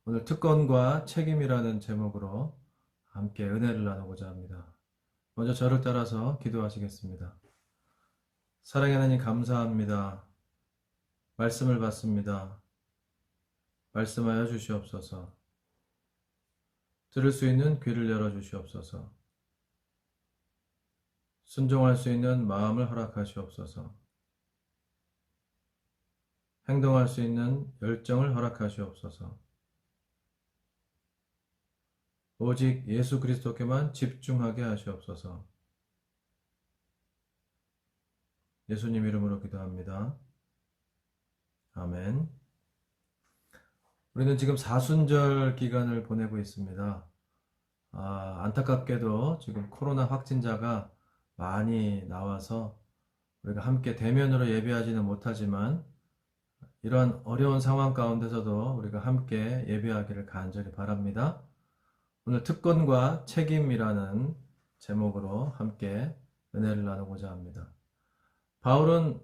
오늘 특권과 책임이라는 제목으로 함께 은혜를 나누고자 합니다. 먼저 저를 따라서 기도하시겠습니다. 사랑의 하나님 감사합니다. 말씀을 받습니다. 말씀하여 주시옵소서. 들을 수 있는 귀를 열어 주시옵소서. 순종할 수 있는 마음을 허락하시옵소서. 행동할 수 있는 열정을 허락하시옵소서. 오직 예수 그리스도께만 집중하게 하시옵소서. 예수님 이름으로 기도합니다. 아멘. 우리는 지금 사순절 기간을 보내고 있습니다. 안타깝게도 지금 코로나 확진자가 많이 나와서 우리가 함께 대면으로 예배하지는 못하지만 이러한 어려운 상황 가운데서도 우리가 함께 예배하기를 간절히 바랍니다. 오늘 특권과 책임이라는 제목으로 함께 은혜를 나누고자 합니다. 바울은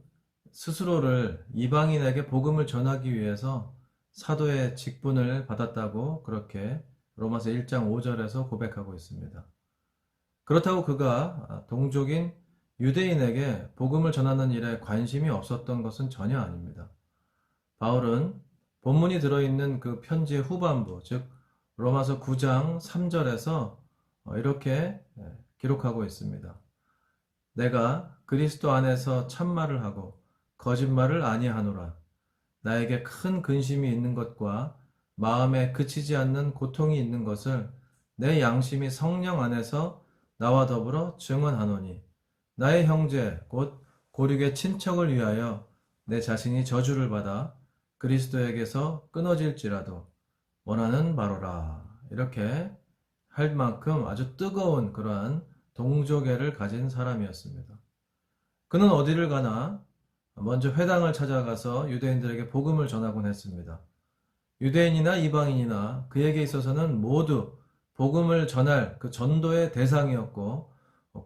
스스로를 이방인에게 복음을 전하기 위해서 사도의 직분을 받았다고 그렇게 로마서 1장 5절에서 고백하고 있습니다. 그렇다고 그가 동족인 유대인에게 복음을 전하는 일에 관심이 없었던 것은 전혀 아닙니다. 바울은 본문이 들어있는 그 편지의 후반부, 즉 로마서 9장 3절에서 이렇게 기록하고 있습니다. 내가 그리스도 안에서 참말을 하고 거짓말을 아니하노라. 나에게 큰 근심이 있는 것과 마음에 그치지 않는 고통이 있는 것을 내 양심이 성령 안에서 나와 더불어 증언하노니 나의 형제 곧 고륙의 친척을 위하여 내 자신이 저주를 받아 그리스도에게서 끊어질지라도 원하는 바로라. 이렇게 할 만큼 아주 뜨거운 그러한 동족애를 가진 사람이었습니다. 그는 어디를 가나 먼저 회당을 찾아가서 유대인들에게 복음을 전하곤 했습니다. 유대인이나 이방인이나 그에게 있어서는 모두 복음을 전할 그 전도의 대상이었고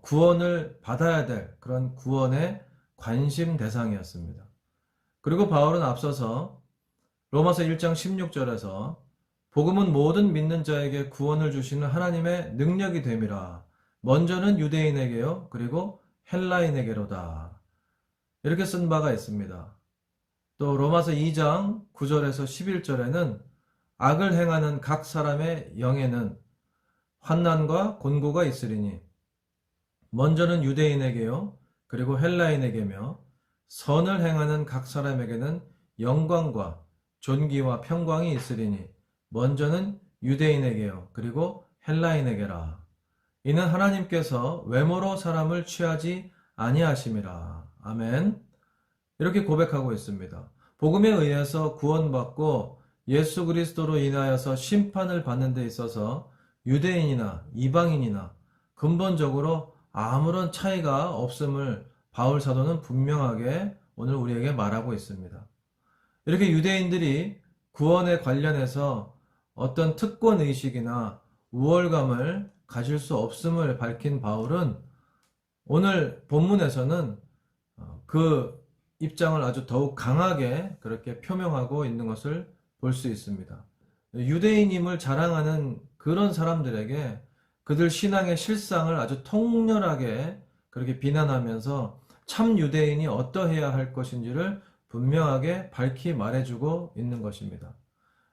구원을 받아야 될 그런 구원의 관심 대상이었습니다. 그리고 바울은 앞서서 로마서 1장 16절에서 복음은 모든 믿는 자에게 구원을 주시는 하나님의 능력이 됨이라. 먼저는 유대인에게요. 그리고 헬라인에게로다. 이렇게 쓴 바가 있습니다. 또 로마서 2장 9절에서 11절에는 악을 행하는 각 사람의 영에는 환난과 곤고가 있으리니 먼저는 유대인에게요. 그리고 헬라인에게며 선을 행하는 각 사람에게는 영광과 존귀와 평강이 있으리니 먼저는 유대인에게요. 그리고 헬라인에게라. 이는 하나님께서 외모로 사람을 취하지 아니하심이라. 아멘. 이렇게 고백하고 있습니다. 복음에 의해서 구원받고 예수 그리스도로 인하여서 심판을 받는 데 있어서 유대인이나 이방인이나 근본적으로 아무런 차이가 없음을 바울 사도는 분명하게 오늘 우리에게 말하고 있습니다. 이렇게 유대인들이 구원에 관련해서 어떤 특권의식이나 우월감을 가질 수 없음을 밝힌 바울은 오늘 본문에서는 그 입장을 아주 더욱 강하게 그렇게 표명하고 있는 것을 볼 수 있습니다. 유대인임을 자랑하는 그런 사람들에게 그들 신앙의 실상을 아주 통렬하게 그렇게 비난하면서 참 유대인이 어떠해야 할 것인지를 분명하게 밝히 말해주고 있는 것입니다.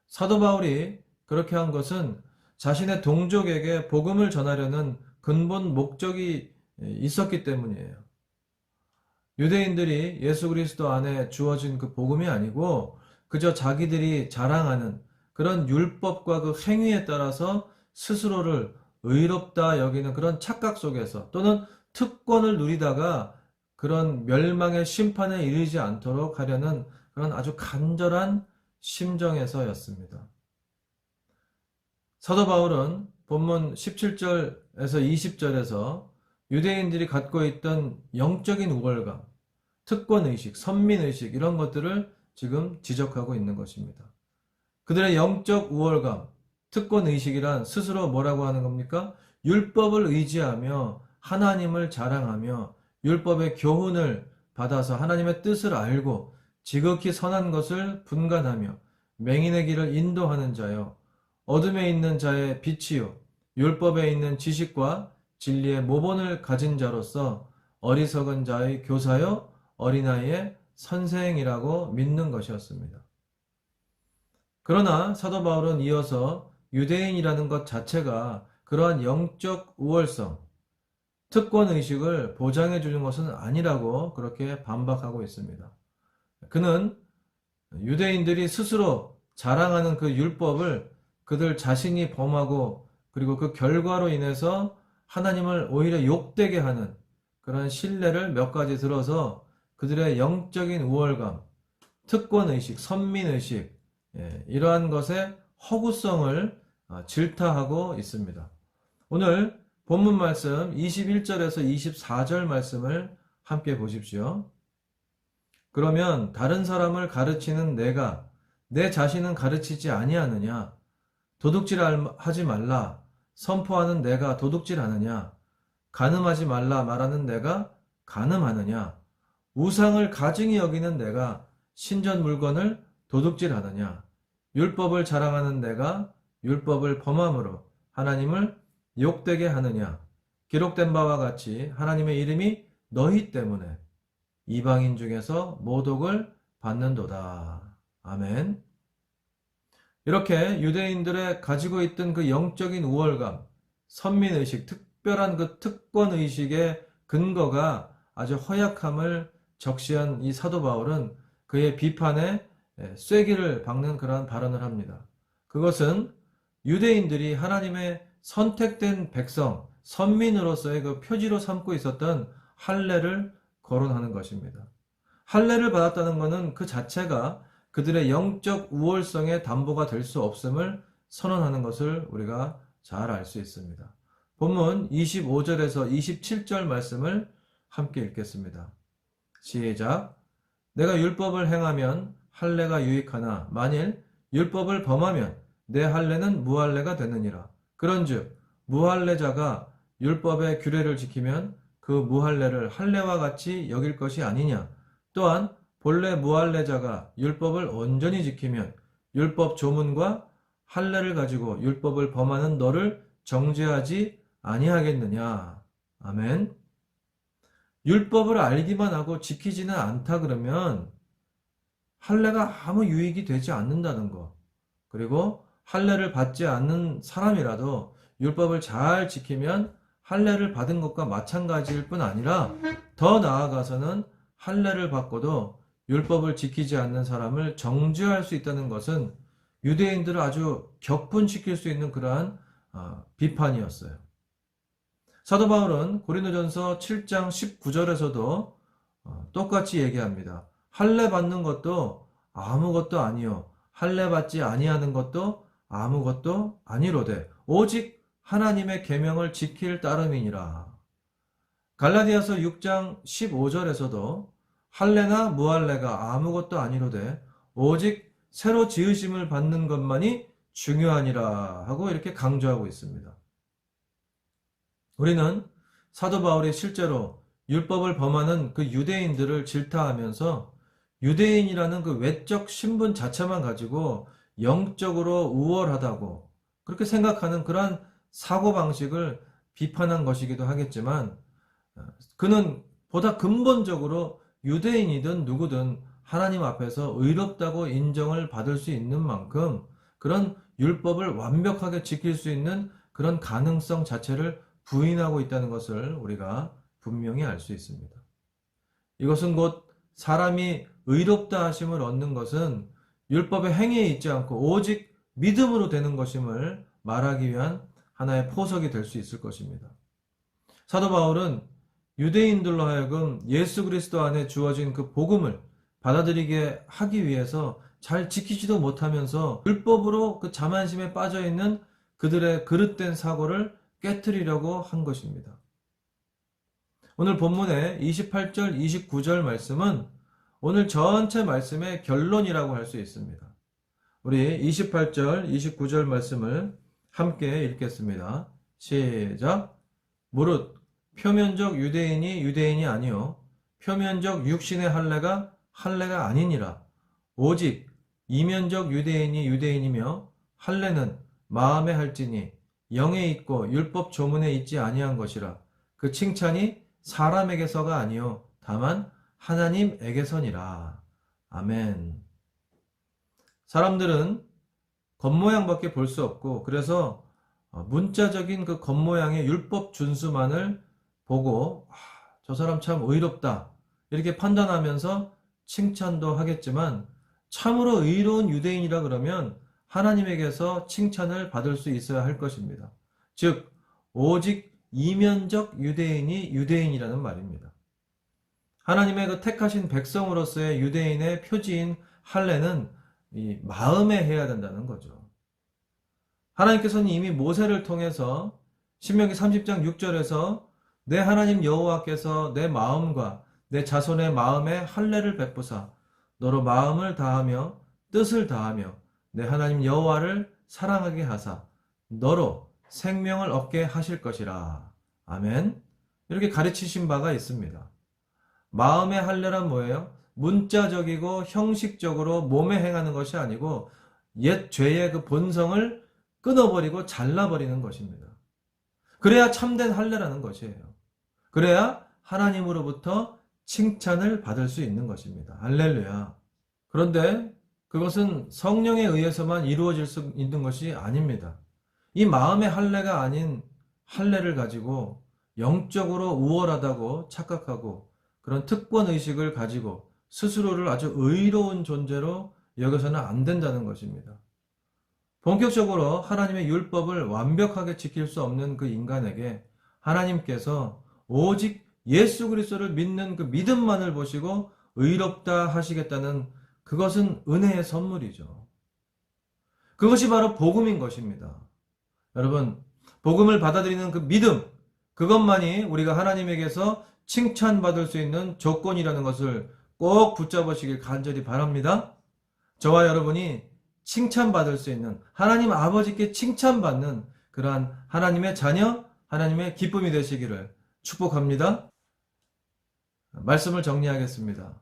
사도 바울이 그렇게 한 것은 자신의 동족에게 복음을 전하려는 근본 목적이 있었기 때문이에요. 유대인들이 예수 그리스도 안에 주어진 그 복음이 아니고 그저 자기들이 자랑하는 그런 율법과 그 행위에 따라서 스스로를 의롭다 여기는 그런 착각 속에서 또는 특권을 누리다가 그런 멸망의 심판에 이르지 않도록 하려는 그런 아주 간절한 심정에서였습니다. 사도 바울은 본문 17절에서 20절에서 유대인들이 갖고 있던 영적인 우월감, 특권의식, 선민의식 이런 것들을 지금 지적하고 있는 것입니다. 그들의 영적 우월감, 특권의식이란 스스로 뭐라고 하는 겁니까? 율법을 의지하며 하나님을 자랑하며 율법의 교훈을 받아서 하나님의 뜻을 알고 지극히 선한 것을 분간하며 맹인의 길을 인도하는 자요 어둠에 있는 자의 빛이요 율법에 있는 지식과 진리의 모본을 가진 자로서 어리석은 자의 교사요 어린아이의 선생이라고 믿는 것이었습니다. 그러나 사도 바울은 이어서 유대인이라는 것 자체가 그러한 영적 우월성, 특권의식을 보장해 주는 것은 아니라고 그렇게 반박하고 있습니다. 그는 유대인들이 스스로 자랑하는 그 율법을 그들 자신이 범하고 그리고 그 결과로 인해서 하나님을 오히려 욕되게 하는 그런 신뢰를 몇 가지 들어서 그들의 영적인 우월감, 특권의식, 선민의식, 이러한 것의 허구성을 질타하고 있습니다. 오늘 본문 말씀 21절에서 24절 말씀을 함께 보십시오. 그러면 다른 사람을 가르치는 내가 내 자신은 가르치지 아니하느냐? 도둑질하지 말라 선포하는 내가 도둑질하느냐? 간음하지 말라 말하는 내가 간음하느냐? 우상을 가증히 여기는 내가 신전 물건을 도둑질하느냐? 율법을 자랑하는 내가 율법을 범함으로 하나님을 욕되게 하느냐? 기록된 바와 같이 하나님의 이름이 너희 때문에 이방인 중에서 모독을 받는도다. 아멘. 이렇게 유대인들의 가지고 있던 그 영적인 우월감, 선민의식, 특별한 그 특권의식의 근거가 아주 허약함을 적시한 이 사도 바울은 그의 비판에 쐐기를 박는 그러한 발언을 합니다. 그것은 유대인들이 하나님의 선택된 백성, 선민으로서의 그 표지로 삼고 있었던 할례를 거론하는 것입니다. 할례를 받았다는 것은 그 자체가 그들의 영적 우월성의 담보가 될 수 없음을 선언하는 것을 우리가 잘 알 수 있습니다. 본문 25절에서 27절 말씀을 함께 읽겠습니다. 시작. 내가 율법을 행하면 할례가 유익하나 만일 율법을 범하면 내 할례는 무할례가 되느니라. 그런즉 무할례자가 율법의 규례를 지키면 그 무할례를 할례와 같이 여길 것이 아니냐. 또한 본래 무할례자가 율법을 온전히 지키면 율법 조문과 할례를 가지고 율법을 범하는 너를 정죄하지 아니하겠느냐. 아멘. 율법을 알기만 하고 지키지는 않다 그러면 할례가 아무 유익이 되지 않는다는 것. 그리고 할례를 받지 않는 사람이라도 율법을 잘 지키면 할례를 받은 것과 마찬가지일 뿐 아니라 더 나아가서는 할례를 받고도 율법을 지키지 않는 사람을 정죄할 수 있다는 것은 유대인들을 아주 격분시킬 수 있는 그러한 비판이었어요. 사도 바울은 고린도전서 7장 19절에서도 똑같이 얘기합니다. 할례 받는 것도 아무것도 아니요 할례 받지 아니하는 것도 아무것도 아니로되 오직 하나님의 계명을 지킬 따름이니라. 갈라디아서 6장 15절에서도 할례나 무할례가 아무것도 아니로되 오직 새로 지으심을 받는 것만이 중요하니라 하고 이렇게 강조하고 있습니다. 우리는 사도 바울이 실제로 율법을 범하는 그 유대인들을 질타하면서 유대인이라는 그 외적 신분 자체만 가지고 영적으로 우월하다고 그렇게 생각하는 그러한 사고방식을 비판한 것이기도 하겠지만 그는 보다 근본적으로 유대인이든 누구든 하나님 앞에서 의롭다고 인정을 받을 수 있는 만큼 그런 율법을 완벽하게 지킬 수 있는 그런 가능성 자체를 부인하고 있다는 것을 우리가 분명히 알 수 있습니다. 이것은 곧 사람이 의롭다 하심을 얻는 것은 율법의 행위에 있지 않고 오직 믿음으로 되는 것임을 말하기 위한 하나의 포석이 될 수 있을 것입니다. 사도 바울은 유대인들로 하여금 예수 그리스도 안에 주어진 그 복음을 받아들이게 하기 위해서 잘 지키지도 못하면서 율법으로 그 자만심에 빠져 있는 그들의 그릇된 사고를 깨트리려고 한 것입니다. 오늘 본문의 28절, 29절 말씀은 오늘 전체 말씀의 결론이라고 할 수 있습니다. 우리 28절, 29절 말씀을 함께 읽겠습니다. 시작. 무릇 표면적 유대인이 유대인이 아니요 표면적 육신의 할례가 할례가 아니니라. 오직 이면적 유대인이 유대인이며 할례는 마음에 할지니 영에 있고 율법 조문에 있지 아니한 것이라. 그 칭찬이 사람에게서가 아니요 다만 하나님에게서니라. 아멘. 사람들은 겉모양밖에 볼 수 없고, 그래서 문자적인 그 겉모양의 율법 준수만을 보고 저 사람 참 의롭다 이렇게 판단하면서 칭찬도 하겠지만, 참으로 의로운 유대인이라 그러면 하나님에게서 칭찬을 받을 수 있어야 할 것입니다. 즉 오직 이면적 유대인이 유대인이라는 말입니다. 하나님의 그 택하신 백성으로서의 유대인의 표지인 할례는 이 마음에 해야 된다는 거죠. 하나님께서는 이미 모세를 통해서 신명기 30장 6절에서 내 하나님 여호와께서 내 마음과 내 자손의 마음에 할례를 베푸사 너로 마음을 다하며 뜻을 다하며 내 하나님 여호와를 사랑하게 하사 너로 생명을 얻게 하실 것이라. 아멘. 이렇게 가르치신 바가 있습니다. 마음의 할례란 뭐예요? 문자적이고 형식적으로 몸에 행하는 것이 아니고 옛 죄의 그 본성을 끊어버리고 잘라버리는 것입니다. 그래야 참된 할례라는 것이에요. 그래야 하나님으로부터 칭찬을 받을 수 있는 것입니다. 할렐루야. 그런데 그것은 성령에 의해서만 이루어질 수 있는 것이 아닙니다. 이 마음의 할례가 아닌 할례를 가지고 영적으로 우월하다고 착각하고 그런 특권의식을 가지고 스스로를 아주 의로운 존재로 여겨서는 안 된다는 것입니다. 본격적으로 하나님의 율법을 완벽하게 지킬 수 없는 그 인간에게 하나님께서 오직 예수 그리스도를 믿는 그 믿음만을 보시고 의롭다 하시겠다는 그것은 은혜의 선물이죠. 그것이 바로 복음인 것입니다. 여러분, 복음을 받아들이는 그 믿음, 그것만이 우리가 하나님에게서 칭찬받을 수 있는 조건이라는 것을 꼭 붙잡으시길 간절히 바랍니다. 저와 여러분이 칭찬받을 수 있는, 하나님 아버지께 칭찬받는 그러한 하나님의 자녀, 하나님의 기쁨이 되시기를 축복합니다. 말씀을 정리하겠습니다.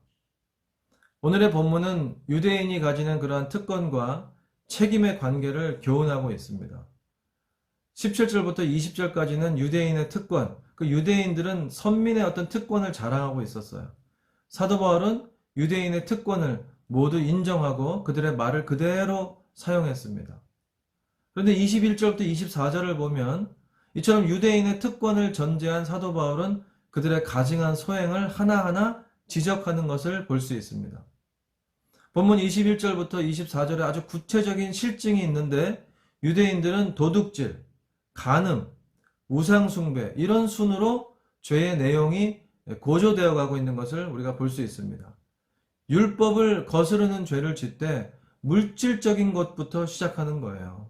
오늘의 본문은 유대인이 가지는 그러한 특권과 책임의 관계를 교훈하고 있습니다. 17절부터 20절까지는 유대인의 특권, 그 유대인들은 선민의 어떤 특권을 자랑하고 있었어요. 사도 바울은 유대인의 특권을 모두 인정하고 그들의 말을 그대로 사용했습니다. 그런데 21절부터 24절을 보면 이처럼 유대인의 특권을 전제한 사도 바울은 그들의 가증한 소행을 하나하나 지적하는 것을 볼 수 있습니다. 본문 21절부터 24절에 아주 구체적인 실증이 있는데 유대인들은 도둑질, 간음, 우상숭배 이런 순으로 죄의 내용이 고조되어 가고 있는 것을 우리가 볼 수 있습니다. 율법을 거스르는 죄를 짓 때 물질적인 것부터 시작하는 거예요.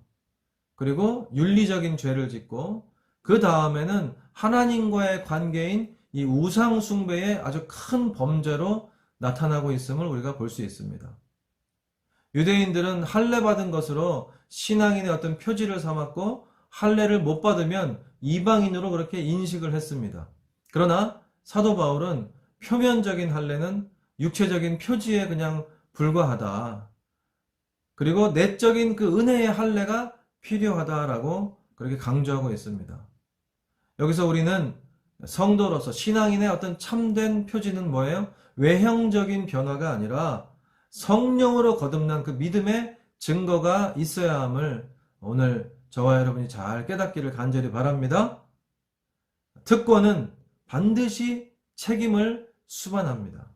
그리고 윤리적인 죄를 짓고 그 다음에는 하나님과의 관계인 이 우상숭배의 아주 큰 범죄로 나타나고 있음을 우리가 볼 수 있습니다. 유대인들은 할례 받은 것으로 신앙인의 어떤 표지를 삼았고 할례를 못 받으면 이방인으로 그렇게 인식을 했습니다. 그러나 사도 바울은 표면적인 할례는 육체적인 표지에 그냥 불과하다. 그리고 내적인 그 은혜의 할례가 필요하다라고 그렇게 강조하고 있습니다. 여기서 우리는 성도로서 신앙인의 어떤 참된 표지는 뭐예요? 외형적인 변화가 아니라 성령으로 거듭난 그 믿음의 증거가 있어야 함을 오늘 저와 여러분이 잘 깨닫기를 간절히 바랍니다. 특권은 반드시 책임을 수반합니다.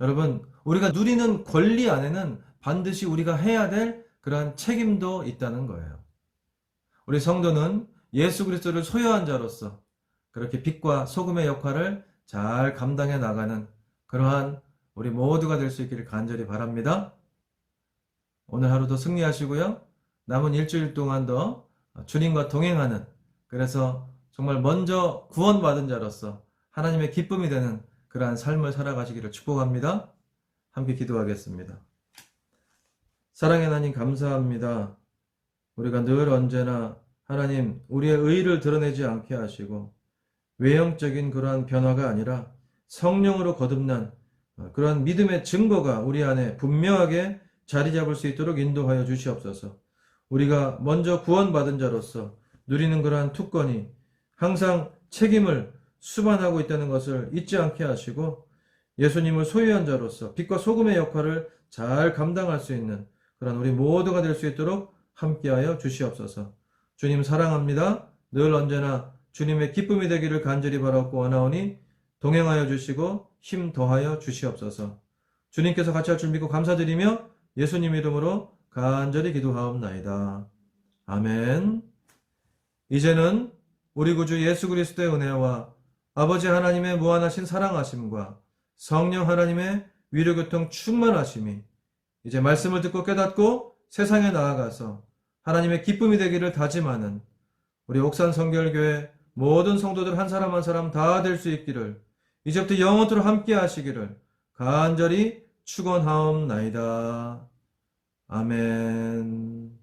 여러분, 우리가 누리는 권리 안에는 반드시 우리가 해야 될 그러한 책임도 있다는 거예요. 우리 성도는 예수 그리스도를 소유한 자로서 그렇게 빛과 소금의 역할을 잘 감당해 나가는 그러한 우리 모두가 될 수 있기를 간절히 바랍니다. 오늘 하루도 승리하시고요. 남은 일주일 동안도 주님과 동행하는, 그래서 정말 먼저 구원받은 자로서 하나님의 기쁨이 되는 그러한 삶을 살아가시기를 축복합니다. 함께 기도하겠습니다. 사랑의 하나님 감사합니다. 우리가 늘 언제나 하나님 우리의 의를 드러내지 않게 하시고 외형적인 그러한 변화가 아니라 성령으로 거듭난 그러한 믿음의 증거가 우리 안에 분명하게 자리 잡을 수 있도록 인도하여 주시옵소서. 우리가 먼저 구원받은 자로서 누리는 그러한 특권이 항상 책임을 수반하고 있다는 것을 잊지 않게 하시고 예수님을 소유한 자로서 빛과 소금의 역할을 잘 감당할 수 있는 그런 우리 모두가 될 수 있도록 함께하여 주시옵소서. 주님 사랑합니다. 늘 언제나 주님의 기쁨이 되기를 간절히 바라고 원하오니 동행하여 주시고 힘 더하여 주시옵소서. 주님께서 같이 할 줄 믿고 감사드리며 예수님 이름으로 간절히 기도하옵나이다. 아멘. 이제는 우리 구주 예수 그리스도의 은혜와 아버지 하나님의 무한하신 사랑하심과 성령 하나님의 위로교통 충만하심이 이제 말씀을 듣고 깨닫고 세상에 나아가서 하나님의 기쁨이 되기를 다짐하는 우리 옥산 성결교회 모든 성도들 한 사람 한 사람 다 될 수 있기를 이제부터 영원토록 함께 하시기를 간절히 축원하옵나이다. 아멘.